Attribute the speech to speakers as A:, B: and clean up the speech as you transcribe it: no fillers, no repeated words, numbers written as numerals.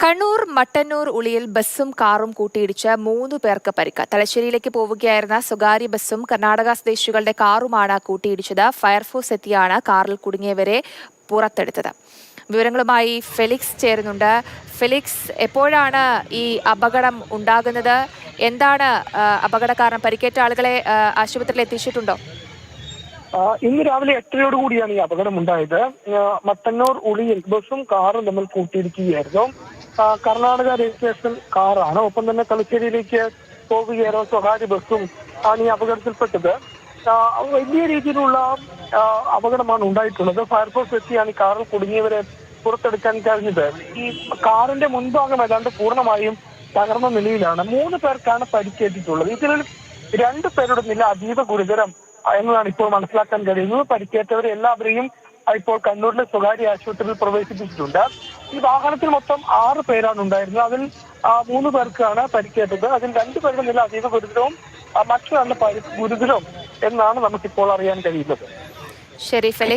A: കണ്ണൂർ മട്ടന്നൂർ ഉളിയിൽ ബസ്സും കാറും കൂട്ടിയിടിച്ച് 3 പേർക്ക് പരിക്ക്. തലശ്ശേരിയിലേക്ക് പോവുകയായിരുന്ന സ്വകാര്യ ബസ്സും കർണാടക സ്വദേശികളുടെ കാറുമാണ് കൂട്ടിയിടിച്ചത്. ഫയർഫോഴ്സ് എത്തിയാണ് കാറിൽ കുടുങ്ങിയവരെ പുറത്തെടുത്തത്. വിവരങ്ങളുമായി ഫെലിക്സ് ചേരുന്നുണ്ട്. ഫെലിക്സ്, എപ്പോഴാണ് ഈ അപകടം ഉണ്ടാകുന്നത്? എന്താണ് അപകട കാരണം? പരിക്കേറ്റ ആളുകളെ ആശുപത്രിയിൽ എത്തിച്ചിട്ടുണ്ടോ?
B: ഇന്ന് രാവിലെ 8:00 കൂടിയാണ് ഈ അപകടം ഉണ്ടായത്. മട്ടന്നൂർ ഉളിയിൽ ബസ്സും കാറും തമ്മിൽ കൂട്ടിയിടിക്കുകയായിരുന്നു. കർണാടക രജിസ്ട്രേഷൻ കാറാണ്. ഒപ്പം തന്നെ തലശ്ശേരിയിലേക്ക് പോവുകയായിരുന്ന സ്വകാര്യ ബസ്സും ആണ് ഈ അപകടത്തിൽപ്പെട്ടത്. വലിയ രീതിയിലുള്ള അപകടമാണ് ഉണ്ടായിട്ടുള്ളത്. ഫയർഫോഴ്സ് എത്തിയാണ് ഈ കാറിൽ കുടുങ്ങിയവരെ പുറത്തെടുക്കാൻ കഴിഞ്ഞത്. ഈ കാറിന്റെ മുൻഭാഗം ഏതാണ്ട് പൂർണ്ണമായും തകർന്ന നിലയിലാണ്. 3 പേർക്കാണ് പരിക്കേറ്റിട്ടുള്ളത്. ഇതിൽ 2 പേരുടെ നില അതീവ ഗുരുതരം എന്നതാണ് ഇപ്പോൾ മനസ്സിലാക്കാൻ കഴിയുന്നത്. പരിക്കേറ്റവരെ എല്ലാവരെയും ഇപ്പോൾ കണ്ണൂരിലെ സ്വകാര്യ ആശുപത്രിയിൽ പ്രവേശിപ്പിച്ചിട്ടുണ്ട്. ഈ വാഹനത്തിൽ മൊത്തം 6 പേരാണ് ഉണ്ടായിരുന്നത്. അതിൽ 3 പേർക്കാണ് പരിക്കേറ്റത്. അതിൽ 2 പേരുടെ നില അതീവ ഗുരുതരവും മറ്റൊരാളുടെ ഗുരുതരവും എന്നാണ് നമുക്കിപ്പോൾ അറിയാൻ കഴിയുന്നത്.
A: ശരി ഫെലിക്സ്.